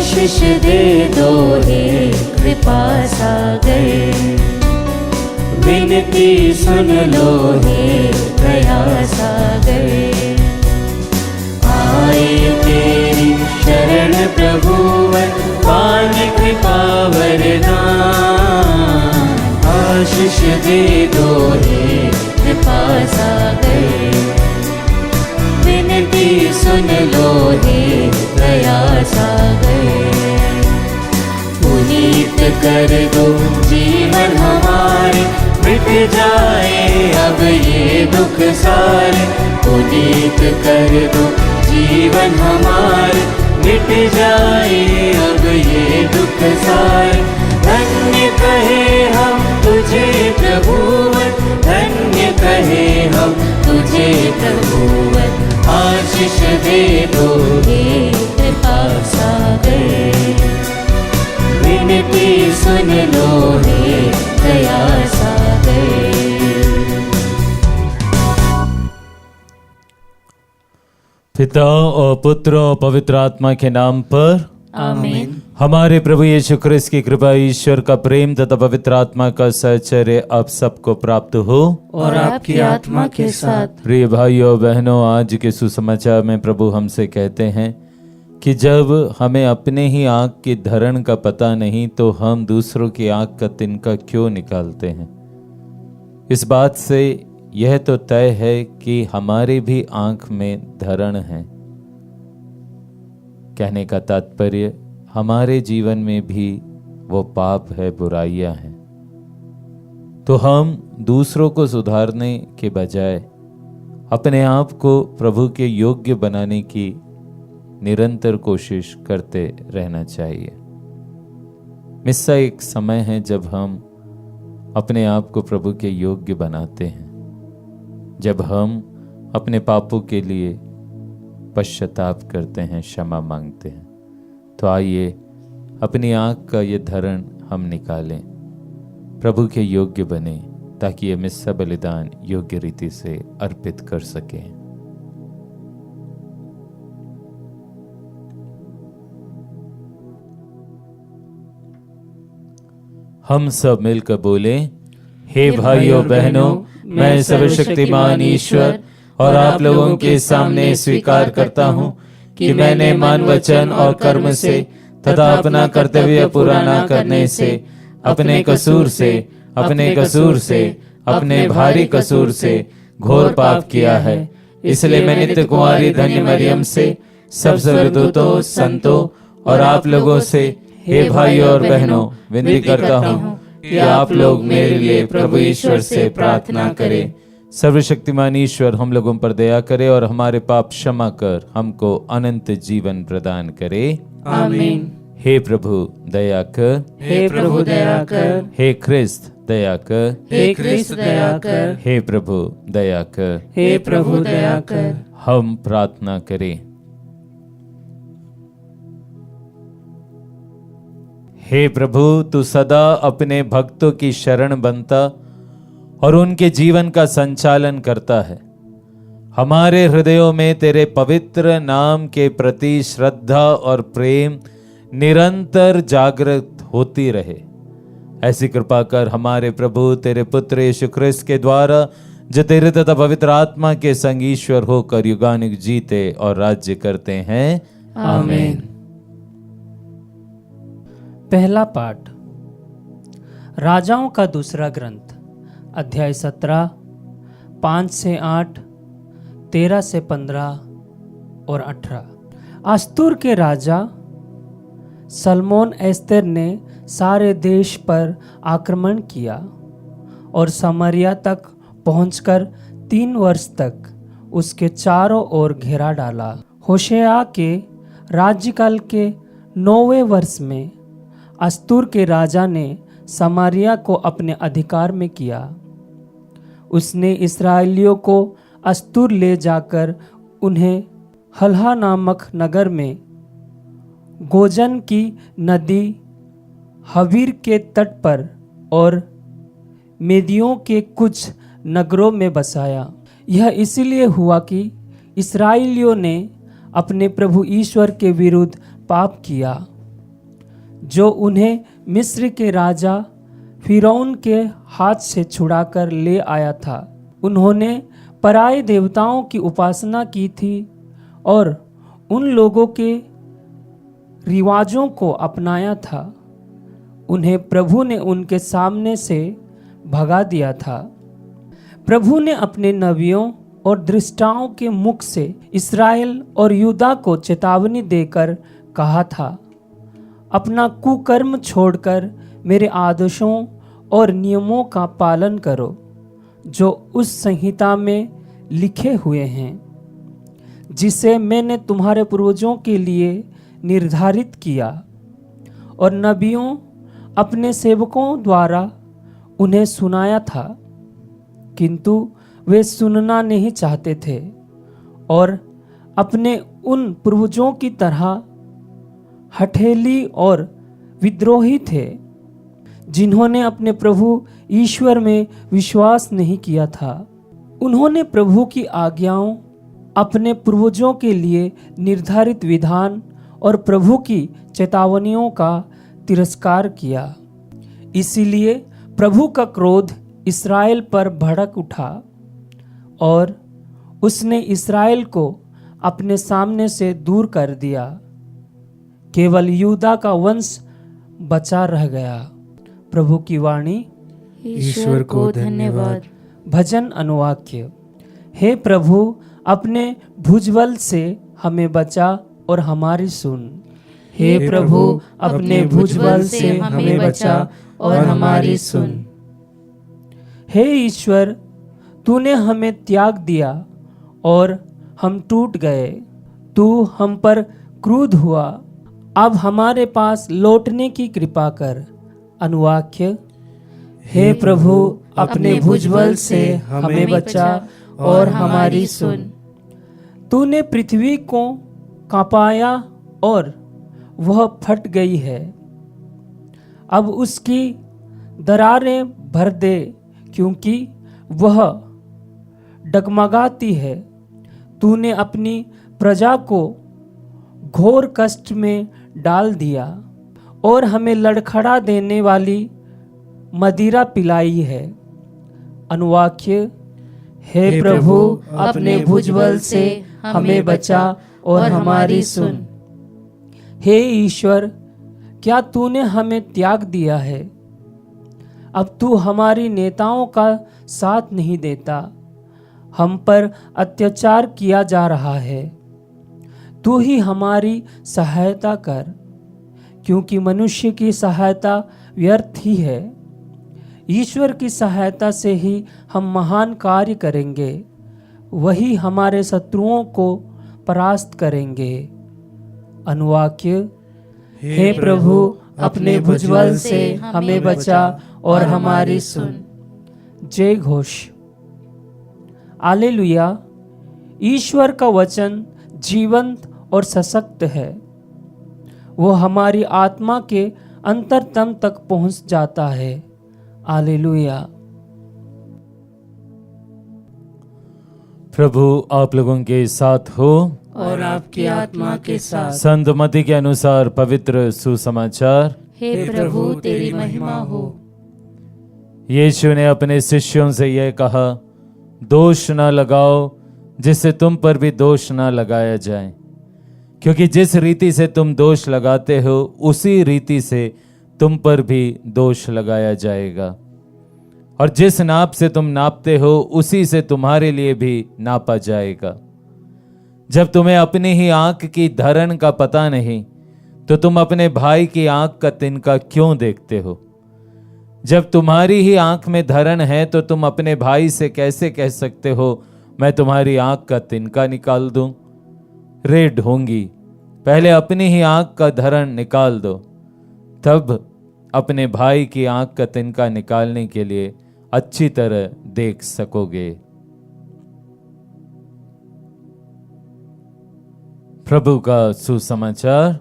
आशीष दे दो हे कृपा सागर, विनती सुन लो हे दया सागर। आए तेरी शरण प्रभुवर, पानी कृपा वरदान। आशीष दे दो हे कृपा सागर, विनती सुन लो हे दया सागर। पुनीत कर दो जीवन हमारे, मिट जाए अब ये दुख सारे। पुनीत कर दो जीवन हमारे, मिट जाए अब ये दुख सारे। धन्य कहे हम तुझे प्रभुवर, धन्य कहे हम तुझे प्रभुवर। आशीष दे दो हे कृपा सागर, विनती सुन लो हे दया सागर। पिता और पुत्र और पवित्र आत्मा के नाम पर आमीन। हमारे प्रभु यीशु ख्रिस्त की कृपा, ईश्वर का प्रेम तथा पवित्र आत्मा का सहचर्य आप सबको प्राप्त हो और आपकी आत्मा के साथ। प्रिय भाइयों बहनों, आज के सुसमाचार में प्रभु हमसे कहते हैं कि जब हमें अपने ही आँख की धरण का पता नहीं तो हम दूसरों की आँख का तिनका क्यों निकालते हैं। इस बात से यह तो तय है कि हमारी भी आँख में धरण है। कहने का तात्पर्य हमारे जीवन में भी वो पाप है, बुराइयां हैं। तो हम दूसरों को सुधारने के बजाय अपने आप को प्रभु के योग्य बनाने की निरंतर कोशिश करते रहना चाहिए। मिस्सा एक समय है जब हम अपने आप को प्रभु के योग्य बनाते हैं, जब हम अपने पापों के लिए पश्चाताप करते हैं, क्षमा मांगते हैं। तो आइए अपनी आँख का ये धरण हम निकालें, प्रभु के योग्य बने, ताकि ये मिस्सा बलिदान योग्य रीति से अर्पित कर सकें। हम सब मिलकर बोले, हे भाइयों बहनों, मैं सर्वशक्तिमान ईश्वर और आप लोगों के सामने स्वीकार करता हूँ कि मैंने मन, वचन और कर्म से तथा अपना कर्तव्य पूरा न करने से, अपने कसूर से, अपने भारी कसूर से घोर पाप किया है। इसलिए मैं नित्य कुमारी धन्य मरियम से, सब स्वर्गदूतों, संतों और आप लोगों से, हे भाइयों और बहनों, विनती करता हूँ कि आप लोग मेरे लिए प्रभु ईश्वर से प्रार्थना करें। सर्वशक्तिमान ईश्वर हम लोगों पर दया करे और हमारे पाप क्षमा कर हमको अनंत जीवन प्रदान करे। आमीन। हे प्रभु दया कर, हे प्रभु दया कर, हे ख्रिस्त दया कर, हे ख्रिस्त दया कर, हे प्रभु दया कर, हे प्रभु दया कर। हम प्रार्थना करें। हे प्रभु, तू सदा अपने भक्तों की शरण बनता और उनके जीवन का संचालन करता है। हमारे हृदयों में तेरे पवित्र नाम के प्रति श्रद्धा और प्रेम निरंतर जागृत होती रहे। ऐसी कृपा कर हमारे प्रभु तेरे पुत्र यीशु ख्रिस्त के द्वारा, जो तेरे तथा पवित्र आत्मा के संग ईश्वर होकर युगानुग जीते और राज्य करते हैं। आमीन। पहला पाठ राजाओं का दूसरा ग्रंथ, अध्याय 17, 5 से 8, 13 से 15 और 18। अस्तूर के राजा सलमोन एस्तेर ने सारे देश पर आक्रमण किया और समरिया तक पहुंचकर 3 वर्ष तक उसके चारों ओर घेरा डाला। होशेया के राज्यकाल के 9वें वर्ष में अस्तूर के राजा ने समारिया को अपने अधिकार में किया। उसने इस्राएलियों को अस्तूर ले जाकर उन्हें हलहा नामक नगर में गोजन की नदी हवीर के तट पर और मेदियों के कुछ नगरों में बसाया। यह इसलिए हुआ कि इस्राएलियों ने अपने प्रभु ईश्वर के विरुद्ध पाप किया जो उन्हें मिस्र के राजा फिरौन के हाथ से छुड़ाकर ले आया था। उन्होंने पराये देवताओं की उपासना की थी और उन लोगों के रिवाजों को अपनाया था। उन्हें प्रभु ने उनके सामने से भगा दिया था। प्रभु ने अपने नबियों और दृष्टाओं के मुख से इस्राएल और यूदा को चेतावनी देकर कहा था, अपना कुकर्म छोड़कर मेरे आदेशों और नियमों का पालन करो जो उस संहिता में लिखे हुए हैं, जिसे मैंने तुम्हारे पूर्वजों के लिए निर्धारित किया। और नबियों अपने सेवकों द्वारा उन्हें सुनाया था, किंतु वे सुनना नहीं चाहते थे और अपने उन पूर्वजों की तरह हठेली और विद्रोही थे, जिन्होंने अपने प्रभु ईश्वर में विश्वास नहीं किया था। उन्होंने प्रभु की आज्ञाओं, अपने पूर्वजों के लिए निर्धारित विधान और प्रभु की चेतावनियों का तिरस्कार किया। इसीलिए प्रभु का क्रोध इस्राएल पर भड़क उठा और उसने इस्राएल को अपने सामने से दूर कर दिया। केवल यूदा का वंश बचा रह गया। प्रभु की वाणी। ईश्वर को धन्यवाद। भजन अनुवाक्य। हे प्रभु, अपने भुजबल से हमें बचा और हमारी सुन। हे प्रभु, अपने भुजबल से हमें बचा और हमारी सुन। हे ईश्वर, तूने हमें त्याग दिया और हम टूट गए। तू हम पर क्रुद्ध हुआ, अब हमारे पास लौटने की कृपा कर। अनुवाक्य। हे प्रभु, अपने भुजबल से हमें बचा और हमारी सुन। तूने पृथ्वी को कांपाया और वह फट गई है। अब उसकी दरारें भर दे, क्योंकि वह डगमगाती है। तूने अपनी प्रजा को घोर कष्ट में डाल दिया और हमें लड़खड़ा देने वाली मदिरा पिलाई है। अनुवाक्य। हे प्रभु, अपने भुजबल से हमें बचा और हमारी सुन। हे ईश्वर, क्या तूने हमें त्याग दिया है? अब तू हमारी नेताओं का साथ नहीं देता। हम पर अत्याचार किया जा रहा है। तू ही हमारी सहायता कर, क्योंकि मनुष्य की सहायता व्यर्थ ही है। ईश्वर की सहायता से ही हम महान कार्य करेंगे। वही हमारे शत्रुओं को परास्त करेंगे। अनुवाक्य। हे प्रभु, अपने भुजबल से हमें बचा और हमारी सुन। जय घोष। हालेलुया। ईश्वर का वचन जीवंत और सशक्त है। वो हमारी आत्मा के अंतरतम तक पहुंच जाता है। हालेलुया। प्रभु आप लोगों के साथ हो और आपकी आत्मा के साथ। संत मत्ती के अनुसार पवित्र सुसमाचार। हे प्रभु, तेरी महिमा हो। यीशु ने अपने शिष्यों से यह कहा, दोष न लगाओ जिससे तुम पर भी दोष न लगाया जाए, क्योंकि जिस रीति से तुम दोष लगाते हो उसी रीति से तुम पर भी दोष लगाया जाएगा, और जिस नाप से तुम नापते हो उसी से तुम्हारे लिए भी नापा जाएगा। जब तुम्हें अपनी ही आंख की धरन का पता नहीं तो तुम अपने भाई की आंख का तिनका क्यों देखते हो? जब तुम्हारी ही आंख में धरन है तो तुम अपने भाई से कैसे कह सकते हो मैं तुम्हारी आंख का तिनका निकाल दूं? रे ढोंगी, पहले अपनी ही आंख का धरन निकाल दो, तब अपने भाई की आंख का तिनका निकालने के लिए अच्छी तरह देख सकोगे। प्रभु का सुसमाचार।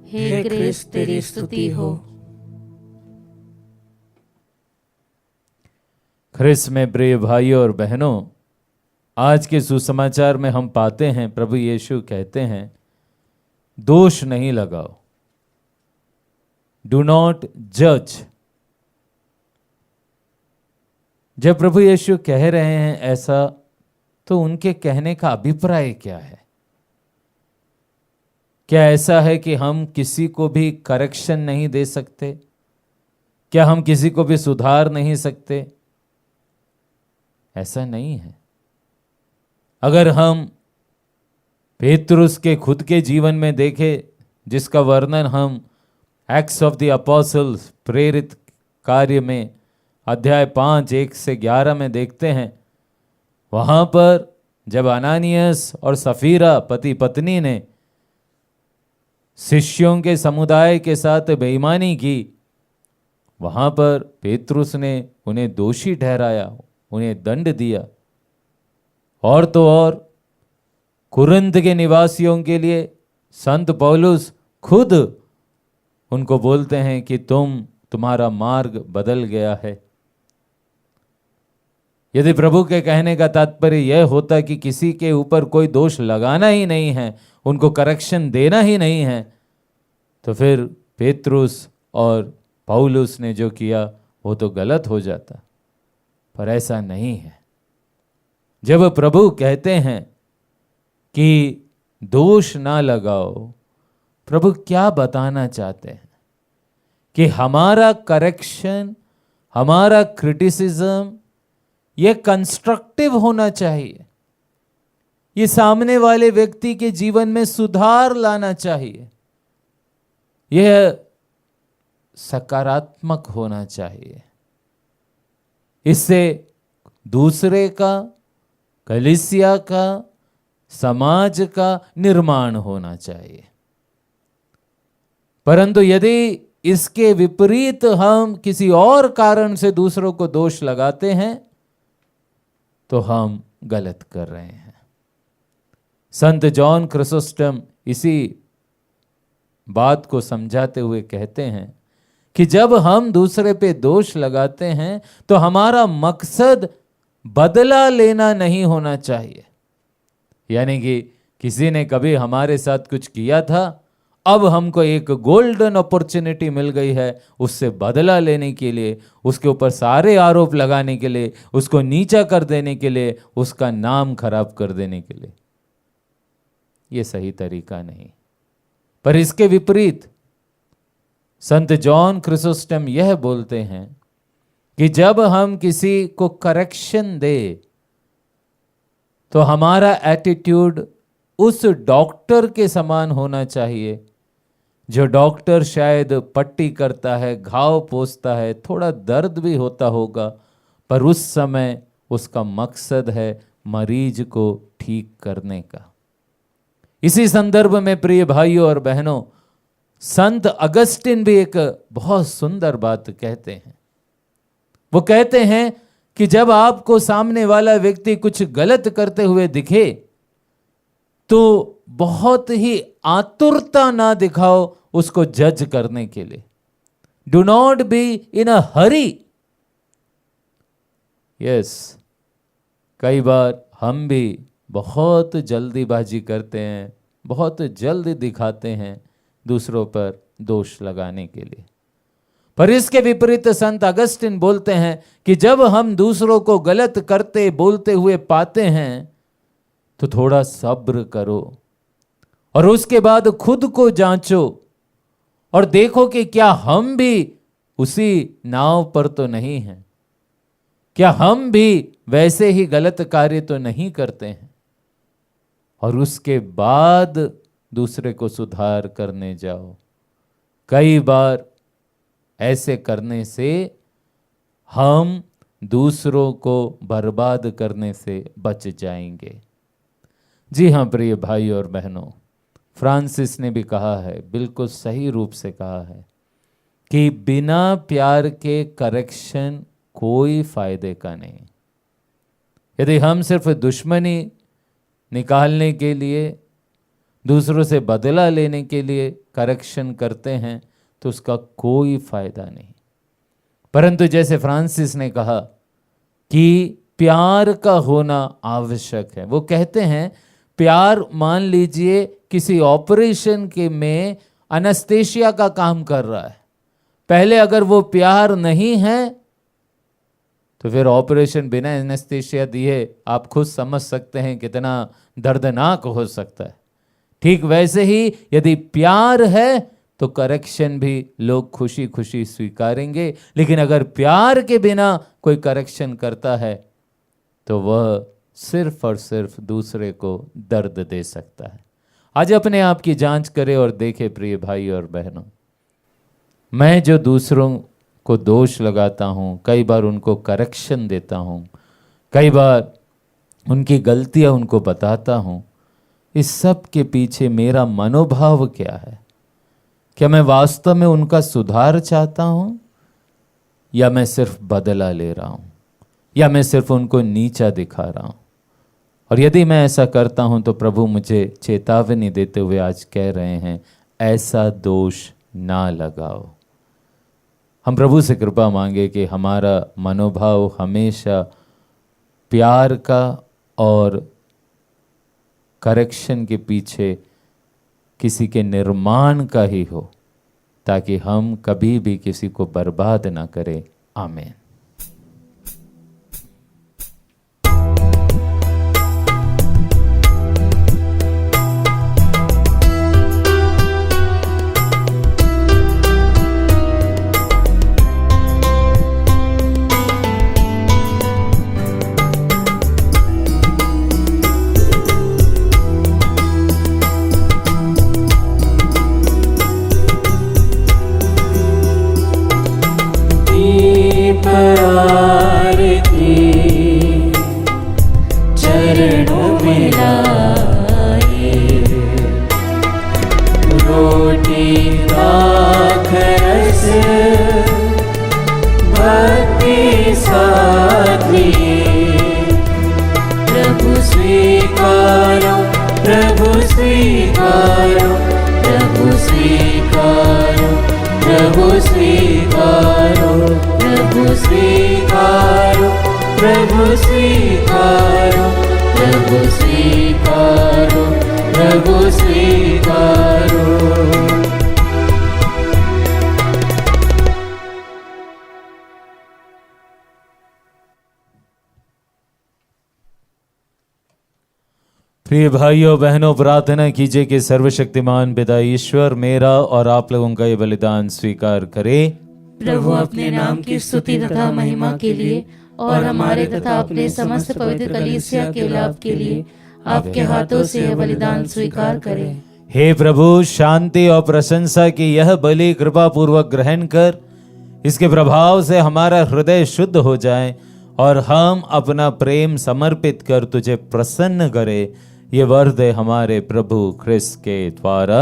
हे क्रिस्त, तेरी स्तुति हो। ख्रिस्त में प्रिय भाइयों और बहनों, आज के सुसमाचार में हम पाते हैं प्रभु यीशु कहते हैं, दोष नहीं लगाओ। डू नॉट जज। जब प्रभु यीशु कह रहे हैं ऐसा, तो उनके कहने का अभिप्राय क्या है? क्या ऐसा है कि हम किसी को भी करेक्शन नहीं दे सकते? क्या हम किसी को भी सुधार नहीं सकते? ऐसा नहीं है। अगर हम पेतरुस के खुद के जीवन में देखें, जिसका वर्णन हम एक्ट्स ऑफ द अपोस्टल्स प्रेरित कार्य में अध्याय 5 1 से 11 में देखते हैं, वहां पर जब अनानियस और सफीरा पति पत्नी ने शिष्यों के समुदाय के साथ बेईमानी की, वहां पर पेतरुस ने उन्हें दोषी ठहराया, उन्हें दंड दिया। और तो और कुरिन्थ के निवासियों के लिए संत पौलुस खुद उनको बोलते हैं कि तुम्हारा मार्ग बदल गया है। यदि प्रभु के कहने का तात्पर्य यह होता कि किसी के ऊपर कोई दोष लगाना ही नहीं है, उनको करेक्शन देना ही नहीं है, तो फिर पेतरुस और पौलुस ने जो किया वो तो गलत हो जाता। पर ऐसा नहीं है। जब प्रभु कहते हैं कि दोष ना लगाओ, प्रभु क्या बताना चाहते हैं? कि हमारा करेक्शन, हमारा क्रिटिसिज्म ये कंस्ट्रक्टिव होना चाहिए। ये सामने वाले व्यक्ति के जीवन में सुधार लाना चाहिए। यह सकारात्मक होना चाहिए। इससे दूसरे का, कलीसिया का, समाज का निर्माण होना चाहिए। परंतु यदि इसके विपरीत हम किसी और कारण से दूसरों को दोष लगाते हैं, तो हम गलत कर रहे हैं। संत जॉन क्रिसोस्टम इसी बात को समझाते हुए कहते हैं कि जब हम दूसरे पे दोष लगाते हैं तो हमारा मकसद बदला लेना नहीं होना चाहिए। यानी कि किसी ने कभी हमारे साथ कुछ किया था, अब हमको एक गोल्डन अपॉर्चुनिटी मिल गई है उससे बदला लेने के लिए, उसके ऊपर सारे आरोप लगाने के लिए, उसको नीचा कर देने के लिए, उसका नाम खराब कर देने के लिए। यह सही तरीका नहीं। पर इसके विपरीत संत जॉन क्रिसोस्टम यह बोलते हैं कि जब हम किसी को करेक्शन दे तो हमारा एटीट्यूड उस डॉक्टर के समान होना चाहिए, जो डॉक्टर शायद पट्टी करता है, घाव पोंछता है, थोड़ा दर्द भी होता होगा, पर उस समय उसका मकसद है मरीज को ठीक करने का। इसी संदर्भ में प्रिय भाइयों और बहनों, संत अगस्टिन भी एक बहुत सुंदर बात कहते हैं। वो कहते हैं कि जब आपको सामने वाला व्यक्ति कुछ गलत करते हुए दिखे तो बहुत ही आतुरता ना दिखाओ उसको जज करने के लिए। Do not be in a Hari. Yes, कई बार हम भी बहुत जल्दीबाजी करते हैं, बहुत जल्दी दिखाते हैं दूसरों पर दोष लगाने के लिए। पर इसके विपरीत संत अगस्टिन बोलते हैं कि जब हम दूसरों को गलत करते बोलते हुए पाते हैं तो थोड़ा सब्र करो और उसके बाद खुद को जांचो और देखो कि क्या हम भी उसी नाव पर तो नहीं हैं, क्या हम भी वैसे ही गलत कार्य तो नहीं करते हैं, और उसके बाद दूसरे को सुधार करने जाओ। कई बार ऐसे करने से हम दूसरों को बर्बाद करने से बच जाएंगे। जी हाँ प्रिय भाई और बहनों, फ्रांसिस ने भी कहा है, बिल्कुल सही रूप से कहा है कि बिना प्यार के करेक्शन कोई फायदे का नहीं। यदि हम सिर्फ दुश्मनी निकालने के लिए, दूसरों से बदला लेने के लिए करेक्शन करते हैं तो उसका कोई फायदा नहीं। परंतु जैसे फ्रांसिस ने कहा कि प्यार का होना आवश्यक है। वो कहते हैं प्यार, मान लीजिए किसी ऑपरेशन के में एनेस्थेसिया का काम कर रहा है, पहले अगर वो प्यार नहीं है तो फिर ऑपरेशन बिना एनेस्थीसिया दिए आप खुद समझ सकते हैं कितना दर्दनाक हो सकता है। ठीक वैसे ही यदि प्यार है तो करेक्शन भी लोग खुशी खुशी स्वीकारेंगे, लेकिन अगर प्यार के बिना कोई करेक्शन करता है तो वह सिर्फ और सिर्फ दूसरे को दर्द दे सकता है। आज अपने आप की जांच करें और देखें प्रिय भाई और बहनों, मैं जो दूसरों को दोष लगाता हूँ, कई बार उनको करेक्शन देता हूँ, कई बार उनकी गलतियाँ उनको बताता हूँ, इस सब के पीछे मेरा मनोभाव क्या है? क्या मैं वास्तव में उनका सुधार चाहता हूँ या मैं सिर्फ बदला ले रहा हूँ, या मैं सिर्फ उनको नीचा दिखा रहा हूँ? और यदि मैं ऐसा करता हूँ तो प्रभु मुझे चेतावनी देते हुए आज कह रहे हैं, ऐसा दोष ना लगाओ। हम प्रभु से कृपा मांगे कि हमारा मनोभाव हमेशा प्यार का और करेक्शन के पीछे किसी के निर्माण का ही हो, ताकि हम कभी भी किसी को बर्बाद ना करें। आमीन। प्रिय भाइयों बहनों, प्रार्थना कीजिए कि सर्वशक्तिमान पिता ईश्वर मेरा और आप लोगों का ये बलिदान स्वीकार करे। प्रभु अपने नाम की स्तुति तथा महिमा के लिए और हमारे तथा अपने समस्त पवित्र कलीसिया के लाभ के लिए आपके हाथों से यह बलिदान स्वीकार करें। हे प्रभु, शांति और प्रशंसा की यह बलि कृपा पूर्वक ग्रहण कर, इसके प्रभाव से हमारा हृदय शुद्ध हो जाए और हम अपना प्रेम समर्पित कर तुझे प्रसन्न करे। ये वर दे हमारे प्रभु ख्रिस्त के द्वारा।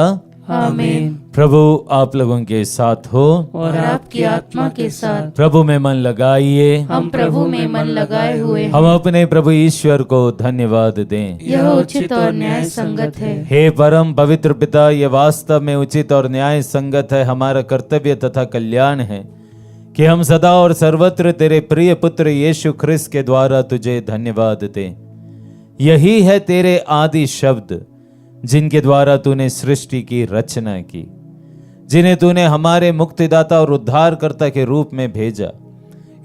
आमीन। प्रभु आप लोगों के साथ हो और आपकी आत्मा के साथ। प्रभु में मन लगाइए। हम प्रभु में मन लगाए हुए हैं। हम अपने प्रभु ईश्वर को धन्यवाद दें। यह उचित और न्याय संगत है। हे परम पवित्र पिता, यह वास्तव में उचित और न्याय संगत है, हमारा कर्तव्य तथा कल्याण है कि हम सदा और सर्वत्र तेरे प्रिय पुत्र यीशु ख्रिस्त के द्वारा तुझे धन्यवाद दें। यही है तेरे आदि शब्द जिनके द्वारा तूने सृष्टि की रचना की, जिन्हें तूने हमारे मुक्तिदाता और उद्धारकर्ता के रूप में भेजा।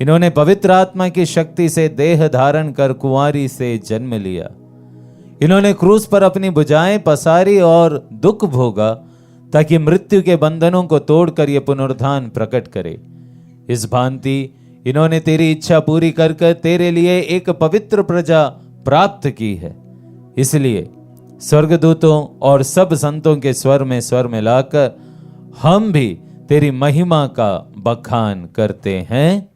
इन्होंने पवित्र आत्मा की शक्ति से देह धारण कर कुंवारी से जन्म लिया। इन्होंने क्रूस पर अपनी भुजाएं पसारी और दुख भोगा, ताकि मृत्यु के बंधनों को तोड़कर यह पुनरुत्थान प्रकट करे। इस भांति इन्होंने तेरी इच्छा पूरी कर तेरे लिए एक पवित्र प्रजा प्राप्त की है। इसलिए स्वर्गदूतों और सब संतों के स्वर में लाकर हम भी तेरी महिमा का बखान करते हैं।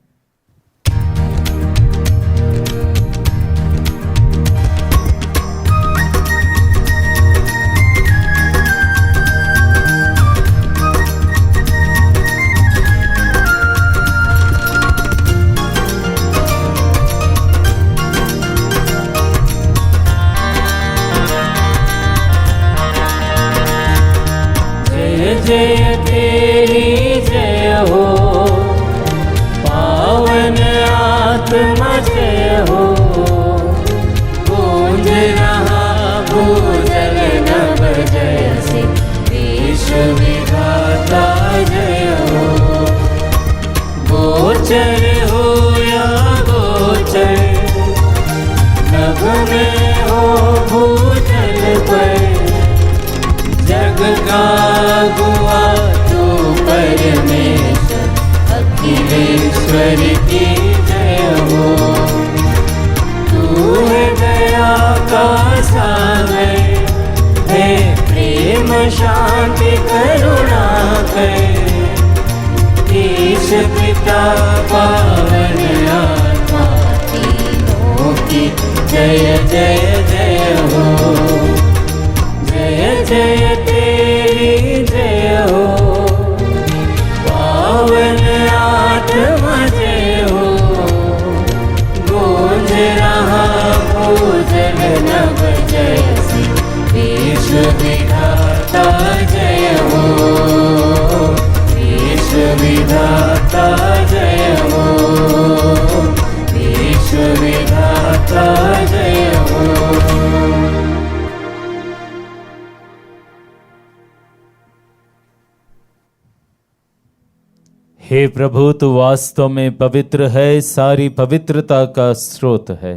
जय तेरी जय हो, पावन आत्मा जय हो। गूंज रहा भूजल नभ जय से, विश्व विधाता जय हो। सुख में हो भूतल पर, जग का गुआ तू परमेश्वर, अखिलेश्वर की जय हो। तू है दया का सागर, है प्रेम शांति करुणा कर, ईश पिता पावन आत्मा तीनों की जय जय जय हो। जय जय तेरी जय हो, पावन आत्मा जय हो। गूंज रहा भूजल नभ जैसे, विश्व विधाता जय हो, विश्व विधाता जय हो, विश्व विधाता जय हो। हे प्रभु, तू वास्तव में पवित्र है, सारी पवित्रता का स्रोत है।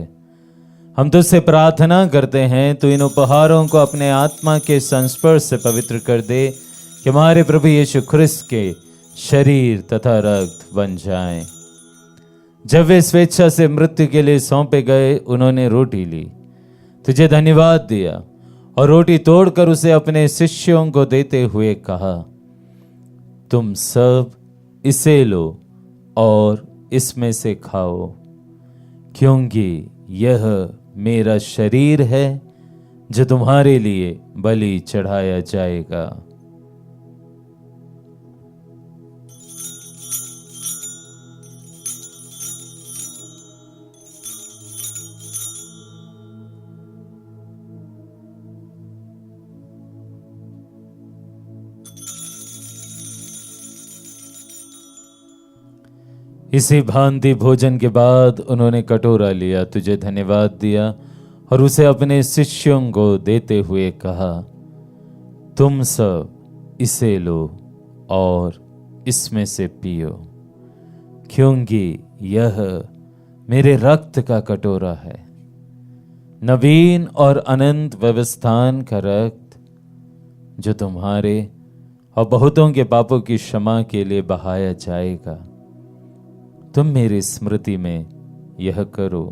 हम तुझसे प्रार्थना करते हैं, तू इन उपहारों को अपने आत्मा के संस्पर्श से पवित्र कर दे, कि हमारे प्रभु यीशु ख्रिस्त के शरीर तथा रक्त बन जाएं। जब वे स्वेच्छा से मृत्यु के लिए सौंपे गए, उन्होंने रोटी ली, तुझे धन्यवाद दिया और रोटी तोड़कर उसे अपने शिष्यों को देते हुए कहा, तुम सब इसे लो और इसमें से खाओ, क्योंकि यह मेरा शरीर है जो तुम्हारे लिए बलि चढ़ाया जाएगा। इसी भांति भोजन के बाद उन्होंने कटोरा लिया, तुझे धन्यवाद दिया और उसे अपने शिष्यों को देते हुए कहा, तुम सब इसे लो और इसमें से पियो, क्योंकि यह मेरे रक्त का कटोरा है, नवीन और अनंत व्यवस्थान का रक्त, जो तुम्हारे और बहुतों के पापों की क्षमा के लिए बहाया जाएगा। तुम मेरी स्मृति में यह करो।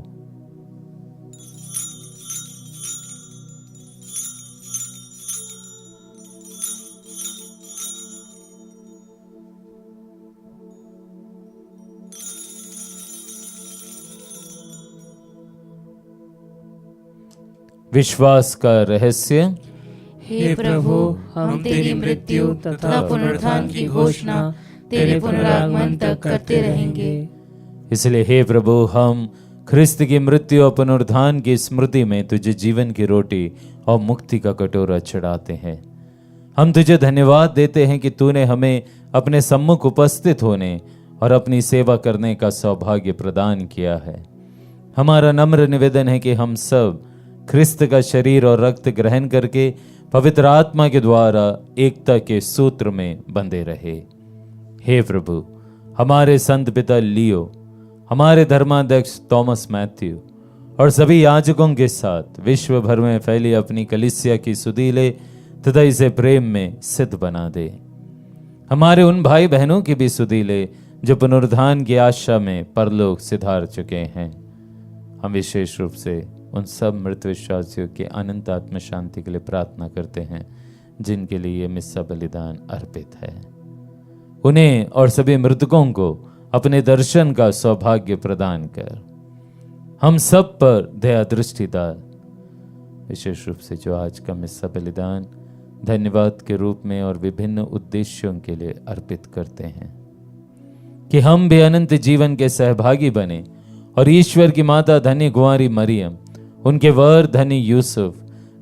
विश्वास का रहस्य। हे प्रभु, हम तेरी मृत्यु तथा पुनरुत्थान की घोषणा तेरे पुनरागमन तक करते रहेंगे। इसलिए हे प्रभु, हम ख्रिस्त की मृत्यु और पुनरुत्थान की स्मृति में तुझे जीवन की रोटी और मुक्ति का कटोरा चढ़ाते हैं। हम तुझे धन्यवाद देते हैं कि तूने हमें अपने सम्मुख उपस्थित होने और अपनी सेवा करने का सौभाग्य प्रदान किया है। हमारा नम्र निवेदन है कि हम सब ख्रिस्त का शरीर और रक्त ग्रहण करके पवित्र आत्मा के द्वारा एकता के सूत्र में बंधे रहे। हे प्रभु, हमारे संत पिता लियो, हमारे धर्माध्यक्ष थॉमस मैथ्यू और सभी याजकों के साथ विश्व भर में फैली अपनी कलीसिया की सुधि ले तथा इसे प्रेम में सिद्ध बना दे। हमारे उन भाई बहनों की भी सुधि ले जो पुनरुत्थान की आशा में परलोक सिधार चुके हैं। हम विशेष रूप से उन सब मृत विश्वासियों के अनंत आत्म शांति के लिए प्रार्थना करते हैं जिनके लिए मिस्सा बलिदान अर्पित है। उन्हें और सभी मृतकों को अपने दर्शन का सौभाग्य प्रदान कर। हम सब पर दया दृष्टि डाल। विशेष रूप से जो आज का मिस्सा बलिदान धन्यवाद के रूप में और विभिन्न उद्देश्यों के लिए अर्पित करते हैं, कि हम भी अनंत जीवन के सहभागी बने और ईश्वर की माता धन्य कुंवारी मरियम, उनके वर धन्य यूसुफ,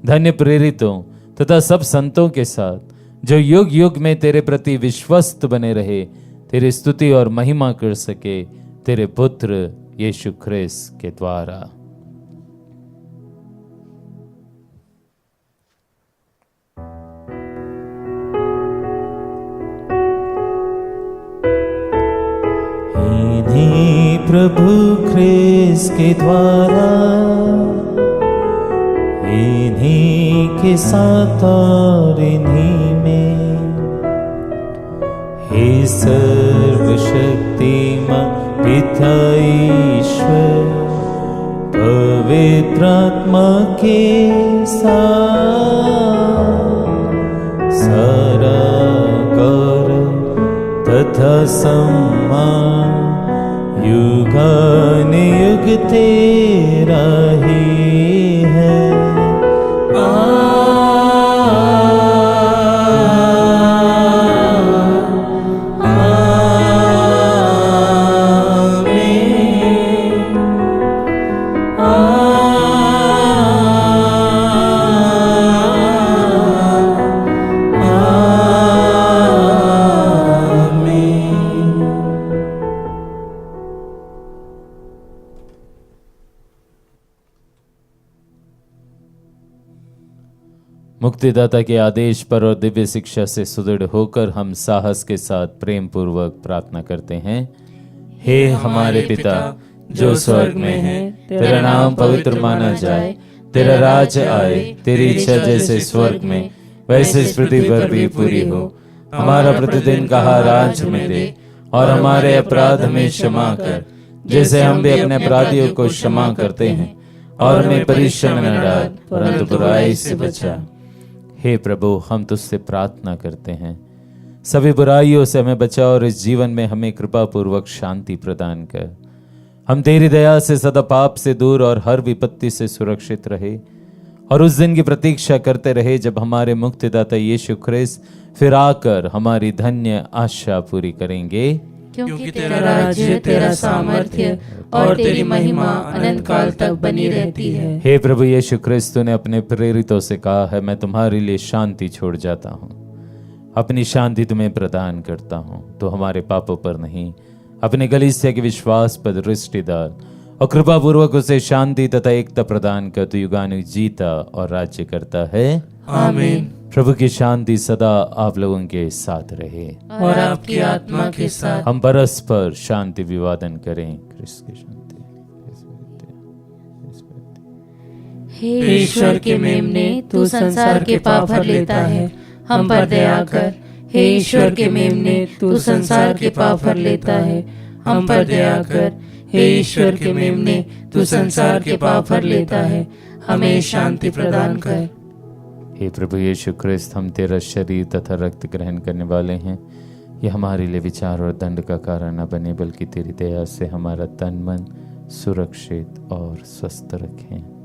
धन्य प्रेरितों तथा सब संतों के साथ जो युग युग में तेरे प्रति विश्वस्त बने रहे, तेरी स्तुति और महिमा कर सके तेरे पुत्र यीशु ख्रिस्त के द्वारा। इन्हीं प्रभु ख्रिस्त के द्वारा इन्हीं के साथ और इन्हीं में, हे सर्वशक्तिमान पिता ईश्वर, पवित्र आत्मा के साथ सारा गौरव तथा सम्मान युगानुयुग तेरा ही है। मुक्तिदाता के आदेश पर और दिव्य शिक्षा से सुदृढ़ होकर हम साहस के साथ प्रेम पूर्वक प्रार्थना करते हैं। हे हमारे पिता जो स्वर्ग में है, तेरा नाम पवित्र माना जाए, तेरा राज्य आए, तेरी इच्छा जैसे स्वर्ग में वैसे इस पृथ्वी पर भी पूरी हो। हमारा प्रतिदिन का आहार आज हमें दे, और हमारे अपराध हमें क्षमा कर जैसे हम भी अपने अपराधियों को क्षमा करते हैं, और हमें परीक्षा में न डाल परंतु बुराई से बचा। हे प्रभु, हम तुझसे प्रार्थना करते हैं, सभी बुराइयों से हमें बचा और इस जीवन में हमें कृपा पूर्वक शांति प्रदान कर। हम तेरी दया से सदा पाप से दूर और हर विपत्ति से सुरक्षित रहे, और उस दिन की प्रतीक्षा करते रहे जब हमारे मुक्तिदाता यीशु ख्रिस्त फिर आकर हमारी धन्य आशा पूरी करेंगे। क्योंकि तेरा राज्य, तेरा सामर्थ्य और तेरी महिमा अनंत काल तक बनी रहती है। हे प्रभु यीशु ख्रिस्त ने अपने प्रेरितों से कहा है, मैं तुम्हारे लिए शांति छोड़ जाता हूँ, अपनी शांति तुम्हें प्रदान करता हूँ। तो हमारे पापों पर नहीं, अपने कलीसिया के विश्वास पर दृष्टि डाल और कृपा पूर्वक उसे शांति तथा एकता प्रदान कर। तू युगानुयुग जीता और राज्य करता है। आमीन। प्रभु की शांति सदा आप लोगों के साथ रहे और आपकी आत्मा के साथ। हम परस्पर शांति विवादन करें। क्रिस्त की शांति। हे ईश्वर के मेमने, तू संसार के पाप हर लेता है, हम पर दया कर। हे ईश्वर के मेमने, तू संसार के पाप हर लेता है, हम पर दया कर। हे ईश्वर के मेमने, तू संसार के पाप हर लेता है, हमें शांति प्रदान कर। हे प्रभु यीशु ख्रिस्त, हम तेरा शरीर तथा रक्त ग्रहण करने वाले हैं। यह हमारे लिए विचार और दंड का कारण न बने, बल्कि तेरी दया से हमारा तन मन सुरक्षित और स्वस्थ रखें।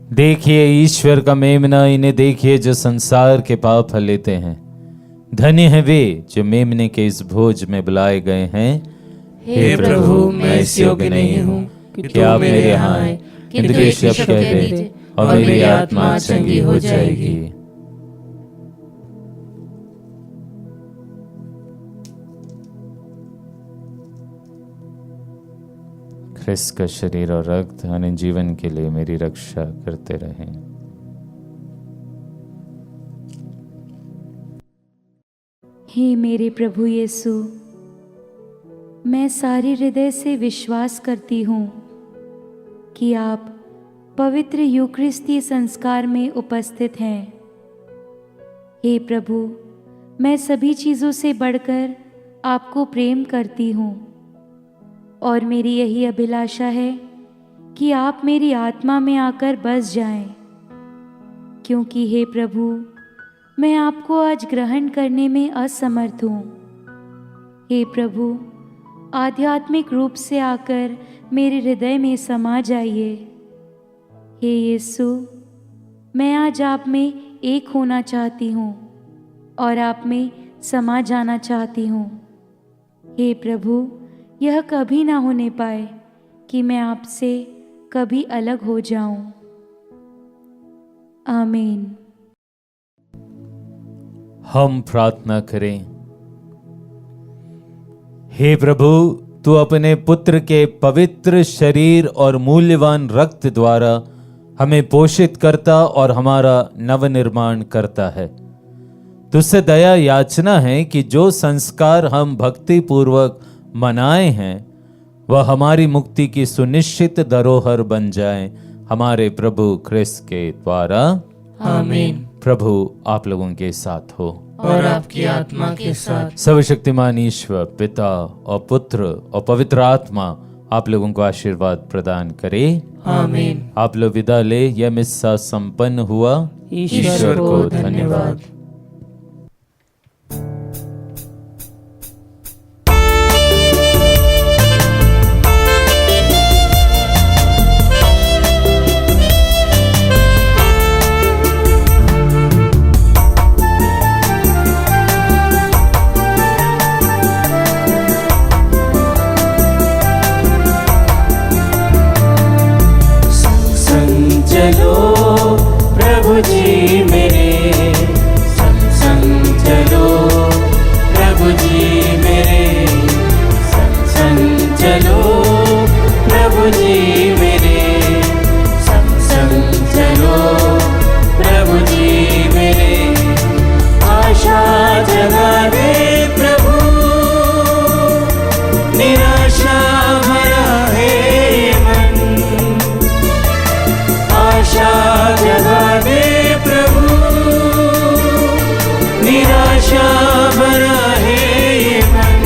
देखिए ईश्वर का मेमना, इन्हें देखिए जो संसार के पाप हर लेते हैं। धन्य है वे जो मेमने के इस भोज में बुलाए गए हैं। हे प्रभु, मैं इस योग्य नहीं हूँ कि आप मेरे यहाँ आए, किंतु एक शब्द कह दे और मेरी आत्मा चंगी हो जाएगी। ख्रिस्त का शरीर और रक्त अनंत जीवन के लिए मेरी रक्षा करते रहें। हे मेरे प्रभु यीशु, मैं सारे हृदय से विश्वास करती हूँ कि आप पवित्र यूकरिस्ती संस्कार में उपस्थित हैं। हे प्रभु, मैं सभी चीज़ों से बढ़कर आपको प्रेम करती हूँ, और मेरी यही अभिलाषा है कि आप मेरी आत्मा में आकर बस जाएं, क्योंकि हे प्रभु, मैं आपको आज ग्रहण करने में असमर्थ हूँ। हे प्रभु, आध्यात्मिक रूप से आकर मेरे हृदय में समा जाइए। हे यीशु, मैं आज आप में एक होना चाहती हूँ और आप में समा जाना चाहती हूँ। हे प्रभु, यह कभी ना होने पाए कि मैं आपसे कभी अलग हो जाऊं। आमीन। हम प्रार्थना करें। हे प्रभु, तू अपने पुत्र के पवित्र शरीर और मूल्यवान रक्त द्वारा हमें पोषित करता और हमारा नवनिर्माण करता है। तुझसे दया याचना है कि जो संस्कार हम भक्ति पूर्वक मनाए हैं वह हमारी मुक्ति की सुनिश्चित धरोहर बन जाए, हमारे प्रभु ख्रिस्त के द्वारा। आमीन। प्रभु आप लोगों के साथ हो और आपकी आत्मा के साथ। सर्वशक्तिमान ईश्वर पिता और पुत्र और पवित्र आत्मा आप लोगों को आशीर्वाद प्रदान करे। आमीन। आप लोग विदा ले। यह मिस्सा संपन्न हुआ। ईश्वर को धन्यवाद। चलो प्रभु जी मेरे संग संग चलो, प्रभु जी मेरे संग संग चलो, प्रभु जी मेरे संग संग चलो, प्रभु जी मेरे। आशा जगा दे प्रभु, निराशा भरा है मन, आशा जगा दे प्रभु, निराशा भरा है ये मन।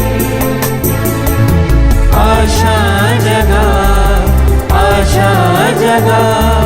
आशा जगा, आशा जगा।